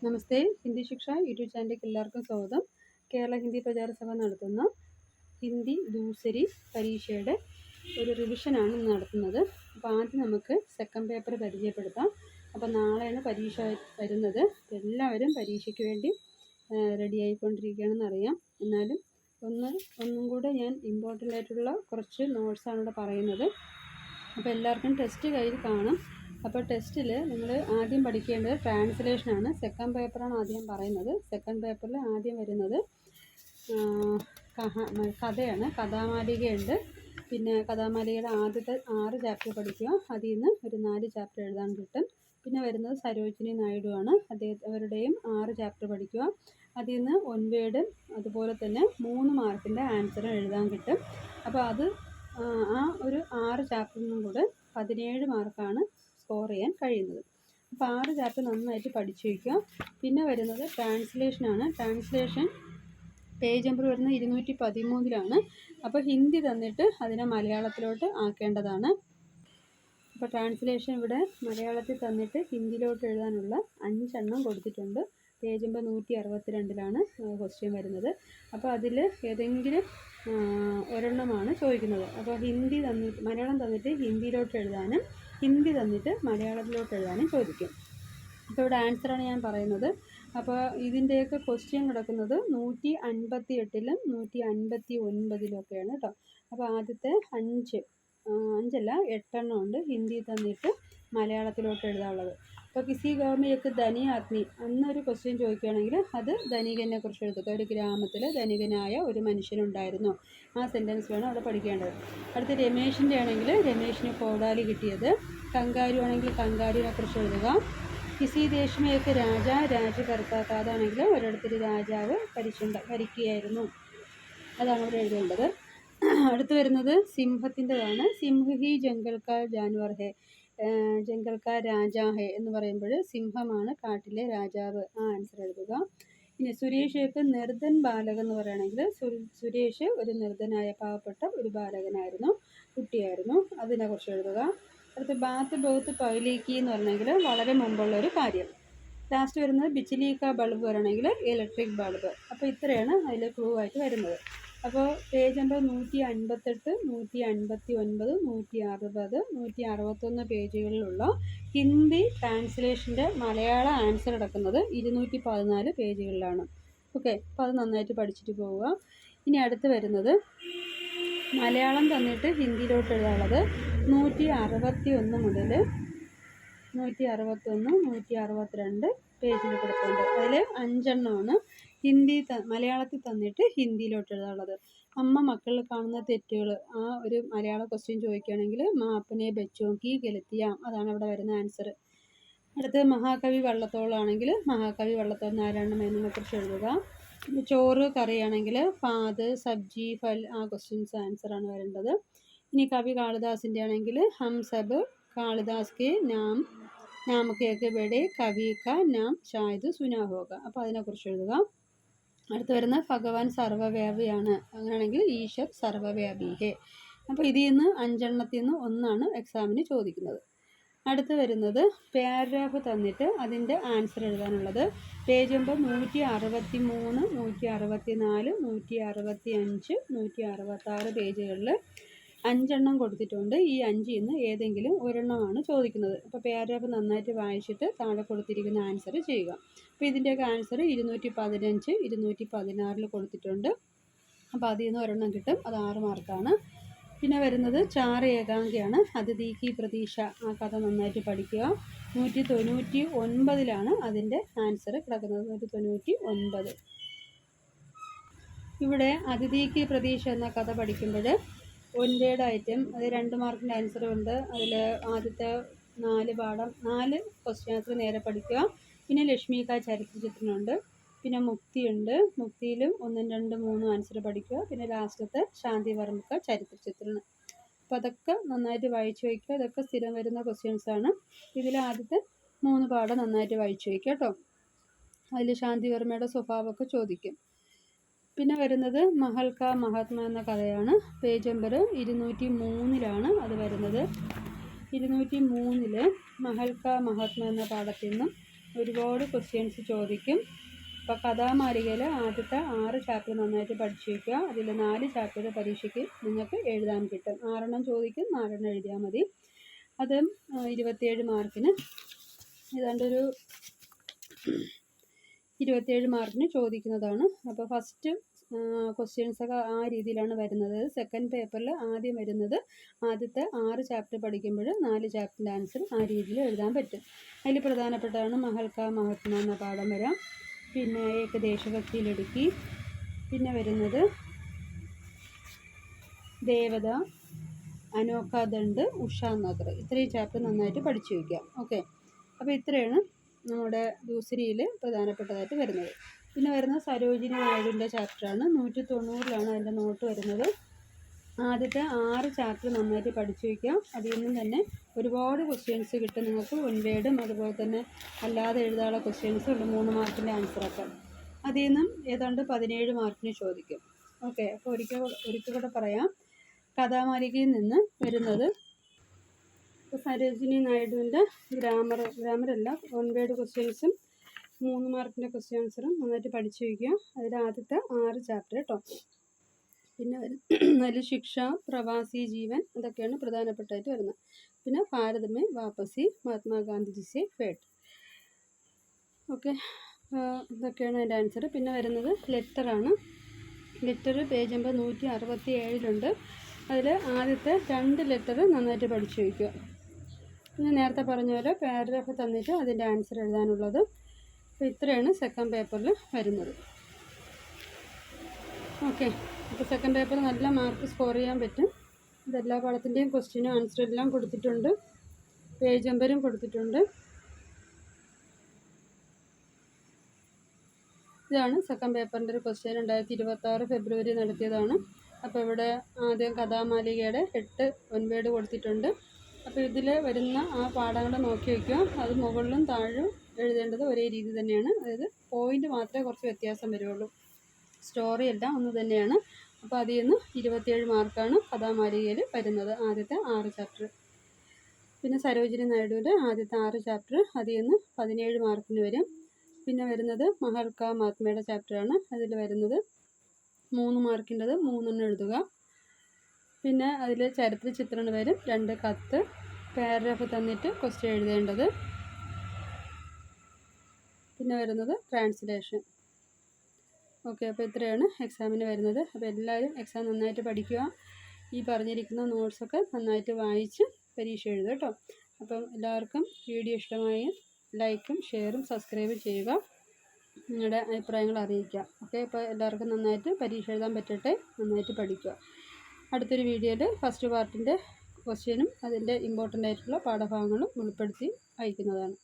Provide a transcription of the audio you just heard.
നമസ്തേ. ഹിന്ദി ശിക്ഷ യൂട്യൂബ് ചാനലിലേക്ക് എല്ലാവർക്കും സ്വാഗതം. കേരള ഹിന്ദി പ്രചാര സഭ നടത്തുന്ന ഹിന്ദി ദൂസരി പരീക്ഷയുടെ ഒരു റിവിഷനാണ് ഇന്ന് നടത്തുന്നത്. അപ്പോൾ ആദ്യം നമുക്ക് സെക്കൻഡ് പേപ്പർ പരിചയപ്പെടുത്താം. അപ്പോൾ നാളെയാണ് പരീക്ഷ വരുന്നത്. എല്ലാവരും പരീക്ഷയ്ക്ക് വേണ്ടി റെഡി ആയിക്കൊണ്ടിരിക്കുകയാണെന്ന് അറിയാം. എന്നാലും ഒന്നും കൂടെ ഞാൻ ഇമ്പോർട്ടൻ്റ് ആയിട്ടുള്ള കുറച്ച് നോട്ട്സാണ് ഇവിടെ പറയുന്നത്. അപ്പോൾ എല്ലാവർക്കും ടെസ്റ്റ് കയ്യിൽ കാണും. അപ്പോൾ ടെസ്റ്റിൽ നിങ്ങൾ ആദ്യം പഠിക്കേണ്ടത് ട്രാൻസ്ലേഷനാണ്. സെക്കൻഡ് പേപ്പറാണ് ആദ്യം പറയുന്നത്. സെക്കൻഡ് പേപ്പറിൽ ആദ്യം വരുന്നത് കഥയാണ്. കഥാമാലികയുണ്ട്. പിന്നെ കഥാമാലികയുടെ ആദ്യത്തെ 6 ചാപ്റ്റർ പഠിക്കുക. അതിൽ നിന്ന് ഒരു 4 ചാപ്റ്റർ എഴുതാൻ കിട്ടും. പിന്നെ വരുന്നത് സരോജിനി നായിഡു ആണ്. അവരുടെയും 6 ചാപ്റ്റർ പഠിക്കുക. അതിൽ നിന്ന് ഒൻവേഡും അതുപോലെ തന്നെ 3 മാർക്കിൻ്റെ ആൻസർ എഴുതാൻ കിട്ടും. അപ്പോൾ അത് ആ ഒരു 6 ചാപ്റ്ററിൽ നിന്നും കൂടെ 17 മാർക്കാണ് സ്കോർ ചെയ്യാൻ കഴിയുന്നത്. അപ്പോൾ 6 ചാപ്റ്റർ നന്നായിട്ട് പഠിച്ചു വയ്ക്കുക. പിന്നെ വരുന്നത് ട്രാൻസ്ലേഷനാണ്. ട്രാൻസ്ലേഷൻ പേജ് നമ്പർ വരുന്നത് 213-ലാണ്. അപ്പോൾ ഹിന്ദി തന്നിട്ട് അതിനെ മലയാളത്തിലോട്ട് ആക്കേണ്ടതാണ്. അപ്പോൾ ട്രാൻസ്ലേഷൻ ഇവിടെ മലയാളത്തിൽ തന്നിട്ട് ഹിന്ദിയിലോട്ട് എഴുതാനുള്ള 5 എണ്ണം കൊടുത്തിട്ടുണ്ട്. പേജ് നമ്പർ 162-ലാണ് ക്വസ്റ്റ്യൻ വരുന്നത്. അപ്പോൾ അതിൽ ഏതെങ്കിലും ഒരെണ്ണമാണ് ചോദിക്കുന്നത്. അപ്പോൾ മലയാളം തന്നിട്ട് ഹിന്ദിയിലോട്ട് എഴുതാനും ഹിന്ദി തന്നിട്ട് മലയാളത്തിലോട്ട് എഴുതാനും ചോദിക്കും. അപ്പോൾ ഇവിടെ ആൻസറാണ് ഞാൻ പറയുന്നത്. അപ്പോൾ ഇതിൻ്റെയൊക്കെ ക്വസ്റ്റ്യൻ കിടക്കുന്നത് 158-ലും 159-ലൊക്കെയാണ് കേട്ടോ. അപ്പോൾ ആദ്യത്തെ 8 എണ്ണം ഉണ്ട് ഹിന്ദി തന്നിട്ട് മലയാളത്തിലോട്ട് എഴുതാനുള്ളത്. അപ്പോൾ കിസി ഗവർമ്മയ്ക്ക് ധനി ആദ്മി എന്നൊരു ക്വസ്റ്റ്യൻ ചോദിക്കുകയാണെങ്കിൽ അത് ധനികനെ കുറിച്ച് എഴുതുക. ഒരു ഗ്രാമത്തിൽ ധനികനായ ഒരു മനുഷ്യനുണ്ടായിരുന്നു. ആ സെൻറ്റൻസ് വേണം അവിടെ പഠിക്കേണ്ടത്. അടുത്ത് രമേശിൻ്റെ ആണെങ്കിൽ രമേശിന് കോടാലി കിട്ടിയത്. കങ്കാരു ആണെങ്കിൽ കങ്കാരുവിനെ കുറിച്ച് എഴുതുക. കിസി ദേശമേക്ക് രാജകർത്താക്ക അതാണെങ്കിൽ ഒരിടത്തൊരു രാജാവ് ഭരിക്കുകയായിരുന്നു. അതാണ് അവിടെ എഴുതേണ്ടത്. അടുത്ത് വരുന്നത് സിംഹത്തിൻ്റെതാണ്. സിംഹ ഹി ജംഗൽ കാ ജാൻവർ ഹെ, ജംഗൽ കാ രാജാ ഹെ എന്ന് പറയുമ്പോൾ സിംഹമാണ് കാട്ടിലെ രാജാവ്. ആ ആൻസർ എഴുതുക. ഇനി സുരേഷ് നിർധൻ ബാലകൻ എന്ന് പറയുകയാണെങ്കിൽ സുരേഷ് ഒരു നിർധനായ പാവപ്പെട്ട ഒരു ബാലകനായിരുന്നു, കുട്ടിയായിരുന്നു. അതിനെക്കുറിച്ച് എഴുതുക. അടുത്ത് ബാത്ത് ബൗത്ത് പൈലേക്ക് എന്ന് പറഞ്ഞെങ്കിൽ വളരെ മുമ്പുള്ളൊരു കാര്യം. ലാസ്റ്റ് വരുന്നത് ബിജ്ലി കാ ബൾബ് പറയണമെങ്കിൽ ഇലക്ട്രിക് ബൾബ്. അപ്പോൾ ഇത്രയാണ് അതിൽ ക്ലൂ ആയിട്ട് വരുന്നത്. അപ്പോൾ പേജ് നമ്പർ 158, 159, 160, 161 പേജുകളിലുള്ള ഹിന്ദി ട്രാൻസ്ലേഷൻ്റെ മലയാള ആൻസർ കിടക്കുന്നത് 214 പേജുകളിലാണ്. ഓക്കെ, അപ്പോൾ അത് നന്നായിട്ട് പഠിച്ചിട്ട് പോവുക. ഇനി അടുത്ത് വരുന്നത് മലയാളം തന്നിട്ട് ഹിന്ദിയിലോട്ട് എഴുതാനുള്ളത് 161 മുതൽ 161, 162 പേജിൽ കിടപ്പുണ്ട്. അതിൽ 5 എണ്ണമാണ് മലയാളത്തിൽ തന്നിട്ട് ഹിന്ദിയിലോട്ട് എഴുതാനുള്ളത്. അമ്മ മക്കളിൽ കാണുന്ന തെറ്റുകൾ, ആ ഒരു മലയാള ക്വസ്റ്റ്യൻ ചോദിക്കുകയാണെങ്കിൽ മാപ്പനെ ബച്ചോങ്കി ഗലത്തിയാം, അതാണ് അവിടെ വരുന്ന ആൻസർ. അടുത്ത് മഹാകവി വള്ളത്തോളാണെങ്കിൽ മഹാകവി വള്ളത്തോൾ നാരായണ മേനോനെ കുറിച്ച് എഴുതുക. ചോറ് കറിയാണെങ്കിൽ പാത് സബ്ജി ഫൽ, ആ ക്വസ്റ്റ്യൻസ് ആൻസറാണ് വരേണ്ടത്. ഇനി കവി കാളിദാസിൻ്റെ ആണെങ്കിൽ ഹം സബ് കാളിദാസ് കെ നാം കേക്ക് ബെടെ കവി കാ നാം ഷായത് സുനാ ഹോഗ, അപ്പോൾ അതിനെക്കുറിച്ച് എഴുതുക. അടുത്ത് വരുന്ന ഭഗവാൻ സർവ്വവ്യാപിയാണ്, അങ്ങനെയാണെങ്കിൽ ഈശ്വർ സർവ്വവ്യാപി ഹേ. അപ്പോൾ ഇതിൽ നിന്ന് 5 എണ്ണത്തിൽ നിന്ന് ഒന്നാണ് എക്സാമിന് ചോദിക്കുന്നത്. അടുത്ത് വരുന്നത് പാരഗ്രാഫ് തന്നിട്ട് അതിൻ്റെ ആൻസർ എഴുതാനുള്ളത്. പേജ് നമ്പർ 163, 164, 165, 166 പേജുകളിൽ 5 എണ്ണം കൊടുത്തിട്ടുണ്ട്. ഈ 5 നിന്ന് ഏതെങ്കിലും ഒരെണ്ണമാണ് ചോദിക്കുന്നത്. അപ്പോൾ പാരഗ്രാഫ് നന്നായിട്ട് വായിച്ചിട്ട് താഴെ കൊടുത്തിരിക്കുന്ന ആൻസർ ചെയ്യുക. അപ്പോൾ ഇതിൻ്റെയൊക്കെ ആൻസർ 215, 216 കൊടുത്തിട്ടുണ്ട്. അപ്പോൾ അതിൽ നിന്ന് ഒരെണ്ണം കിട്ടും. അത് 6 മാർക്കാണ്. പിന്നെ വരുന്നത് ചാറ് ഏകാംഗിയാണ്. അതിഥിക്ക് പ്രതീക്ഷ, ആ കഥ നന്നായിട്ട് പഠിക്കുക. 199-ലാണ് അതിൻ്റെ ആൻസർ കിടക്കുന്നത്. 199. ഇവിടെ അതിഥിക്ക് പ്രതീക്ഷ എന്ന കഥ പഠിക്കുമ്പോൾ ഒൻവേഡ് ഐറ്റം, അത് 2 മാർക്കിൻ്റെ ആൻസറും ഉണ്ട്. അതിൽ ആദ്യത്തെ 4 ക്വസ്റ്റ്യൻ ആൻസർ നേരെ പഠിക്കുക. പിന്നെ ലക്ഷ്മിക ചരിത്രചിത്രനുണ്ട്. പിന്നെ മുക്തിയുണ്ട്. മുക്തിയിലും 1, 2, 3 ആൻസർ പഠിക്കുക. പിന്നെ ലാസ്റ്റത്തെ ശാന്തി വർമ്മക്ക ചരിത്രചിത്രന്. അപ്പോൾ അതൊക്കെ നന്നായിട്ട് വായിച്ചു വയ്ക്കുക. ഇതൊക്കെ സ്ഥിരം വരുന്ന ക്വസ്റ്റ്യൻസാണ്. ഇതിൽ ആദ്യത്തെ 3 പാഠം നന്നായിട്ട് വായിച്ചു വയ്ക്കുക കേട്ടോ. അതിൽ ശാന്തി വർമ്മയുടെ സ്വഭാവമൊക്കെ ചോദിക്കും. പിന്നെ വരുന്നത് മഹൽ കാ മഹാത്മ എന്ന കഥയാണ്. പേജ് നമ്പർ 203-ലാണ് അത് വരുന്നത്. 203-ൽ മഹൽ കാ മഹാത്മ എന്ന പാഠത്തിൽ നിന്നും ഒരുപാട് ക്വസ്റ്റ്യൻസ് ചോദിക്കും. അപ്പോൾ കഥാമാലികയിൽ ആദ്യത്തെ 6 ചാപ്റ്റർ നന്നായിട്ട് പഠിച്ചു വയ്ക്കുക. അതിൽ 4 ചാപ്റ്റർ പരീക്ഷയ്ക്ക് നിങ്ങൾക്ക് എഴുതാൻ കിട്ടും. 6 ചോദിക്കും, 4 എഴുതിയാൽ മതി. അത് 27 മാർക്കിന് ഏതാണ്ടൊരു 27 മാർക്കിന് ചോദിക്കുന്നതാണ്. അപ്പോൾ ഫസ്റ്റ് ക്വസ്റ്റ്യൻസൊക്കെ ആ രീതിയിലാണ് വരുന്നത്. സെക്കൻഡ് പേപ്പറിൽ ആദ്യം വരുന്നത് ആദ്യത്തെ 6 ചാപ്റ്റർ പഠിക്കുമ്പോൾ 4 ചാപ്റ്ററിൻ്റെ ആൻസർ ആ രീതിയിൽ എഴുതാൻ പറ്റും. അതിൽ പ്രധാനപ്പെട്ടതാണ് മഹൽക്ക മഹാത്മ എന്ന പാഠം വരാം. പിന്നെ ഏകദേശഭക്തിയിലിടുക്കി, പിന്നെ വരുന്നത് ദേവത, അനോഖാദണ്ഡ്, ഉഷാ നഗർ. ഇത്രയും ചാപ്റ്റർ നന്നായിട്ട് പഠിച്ചു വയ്ക്കുക. ഓക്കെ, അപ്പോൾ ഇത്രയാണ് നമ്മുടെ ദൂസരിയിൽ പ്രധാനപ്പെട്ടതായിട്ട് വരുന്നത്. പിന്നെ വരുന്നത് സരോജിനി നായിഡുവിൻ്റെ ചാപ്റ്ററാണ്. 190 അതിൻ്റെ നോട്ട് വരുന്നത്. ആദ്യത്തെ 6 ചാപ്റ്റർ നന്നായിട്ട് പഠിച്ചു വയ്ക്കുക. അതിൽ നിന്നും തന്നെ ഒരുപാട് ക്വസ്റ്റ്യൻസ് കിട്ടും നിങ്ങൾക്ക്. ഒൻവേഡും അതുപോലെ തന്നെ അല്ലാതെ എഴുതാനുള്ള ക്വസ്റ്റ്യൻസും ഉണ്ട്, 3 മാർക്കിൻ്റെ ആൻസറൊക്കെ. അതിൽ നിന്നും ഏതാണ്ട് 17 മാർക്കിന് ചോദിക്കും. ഓക്കെ, അപ്പോൾ ഒരിക്കൽ കൂടെ പറയാം. കഥാമാലികയിൽ നിന്ന് വരുന്നത് സരോജിനി നായിഡുവിൻ്റെ ഗ്രാമറല്ല, ഒൻവേഡ് ക്വസ്റ്റ്യൻസും 3 മാർക്കിൻ്റെ ക്വസ്റ്റ്യൻ ആൻസറും നന്നായിട്ട് പഠിച്ചു വയ്ക്കുക. അതിൽ ആദ്യത്തെ 6 ചാപ്റ്റർ കേട്ടോ. പിന്നെ അതിൽ ശിക്ഷ, പ്രവാസി ജീവൻ, അതൊക്കെയാണ് പ്രധാനപ്പെട്ടായിട്ട് വരുന്നത്. പിന്നെ ഭാരതമേ വാപ്പസി, മഹാത്മാഗാന്ധിജി സെ ഭേട്ട്. ഓക്കെ, ഇതൊക്കെയാണ് അതിൻ്റെ ആൻസർ. പിന്നെ വരുന്നത് ലെറ്ററാണ്. ലെറ്റർ പേജ് നമ്പർ 167 അതിൽ ആദ്യത്തെ 2 ലെറ്റർ നന്നായിട്ട് പഠിച്ചു വയ്ക്കുക. പിന്നെ നേരത്തെ പറഞ്ഞ പോലെ പാരഗ്രാഫ് തന്നിട്ട് അതിൻ്റെ ആൻസർ എഴുതാനുള്ളത്. അപ്പോൾ ഇത്രയാണ് സെക്കൻഡ് പേപ്പറിൽ വരുന്നത്. ഓക്കെ, അപ്പോൾ സെക്കൻഡ് പേപ്പർ നല്ല മാർക്ക് സ്കോർ ചെയ്യാൻ പറ്റും. ഇതെല്ലാ പാഠത്തിൻ്റെയും ക്വസ്റ്റ്യനും ആൻസറും എല്ലാം കൊടുത്തിട്ടുണ്ട്, പേജ് നമ്പറും കൊടുത്തിട്ടുണ്ട്. ഇതാണ് സെക്കൻഡ് പേപ്പറിൻ്റെ ഒരു ക്വസ്റ്റ്യൻ. 2026 ഫെബ്രുവരി നടത്തിയതാണ്. അപ്പോൾ ഇവിടെ ആദ്യം കഥാമാലികയുടെ 8 ഒൻവേഡ് കൊടുത്തിട്ടുണ്ട്. അപ്പോൾ ഇതിൽ വരുന്ന ആ പാഠങ്ങൾ നോക്കി വയ്ക്കുക. അത് മുകളിലും താഴും എഴുതേണ്ടത് ഒരേ രീതി തന്നെയാണ്. അതായത് പോയിൻ്റ് മാത്രമേ കുറച്ച് വ്യത്യാസം വരുള്ളൂ, സ്റ്റോറി എല്ലാം ഒന്ന് തന്നെയാണ്. അപ്പോൾ അതിൽ നിന്ന് 27 മാർക്കാണ് കഥാമാലികയിൽ വരുന്നത്, ആദ്യത്തെ 6 ചാപ്റ്റർ. പിന്നെ സരോജിനി നായിഡുവിൻ്റെ ആദ്യത്തെ 6 ചാപ്റ്റർ, അതിൽ നിന്ന് 17 മാർക്കിന് വരും. പിന്നെ വരുന്നത് മഹൽക്ക മഹാത്മയുടെ ചാപ്റ്ററാണ്. അതിൽ വരുന്നത് 3 മാർക്കിൻ്റെത് 3 എഴുതുക. പിന്നെ അതിൽ ചരിത്ര ചിത്രണം വരും, 2 കത്ത്, പാരഗ്രാഫ് തന്നിട്ട് ക്വസ്റ്റ്യൻ എഴുതേണ്ടത്. പിന്നെ വരുന്നത് ട്രാൻസ്ലേഷൻ. ഓക്കെ, അപ്പോൾ ഇത്രയാണ് എക്സാമിന് വരുന്നത്. അപ്പോൾ എല്ലാവരും എക്സാം നന്നായിട്ട് പഠിക്കുക. ഈ പറഞ്ഞിരിക്കുന്ന നോട്ട്സൊക്കെ നന്നായിട്ട് വായിച്ച് പരീക്ഷ എഴുതുക കേട്ടോ. അപ്പം എല്ലാവർക്കും വീഡിയോ ഇഷ്ടമായി ലൈക്കും ഷെയറും സബ്സ്ക്രൈബും ചെയ്യുക. നിങ്ങളുടെ അഭിപ്രായങ്ങൾ അറിയിക്കുക. ഓക്കെ, അപ്പോൾ എല്ലാവർക്കും നന്നായിട്ട് പരീക്ഷ എഴുതാൻ പറ്റട്ടെ, നന്നായിട്ട് പഠിക്കുക. അടുത്തൊരു വീഡിയോയിൽ ഫസ്റ്റ് പാർട്ടിൻ്റെ ക്വസ്റ്റ്യനും അതിൻ്റെ ഇമ്പോർട്ടൻ്റ് ആയിട്ടുള്ള പാഠഭാഗങ്ങളും ഉൾപ്പെടുത്തി അയക്കുന്നതാണ്.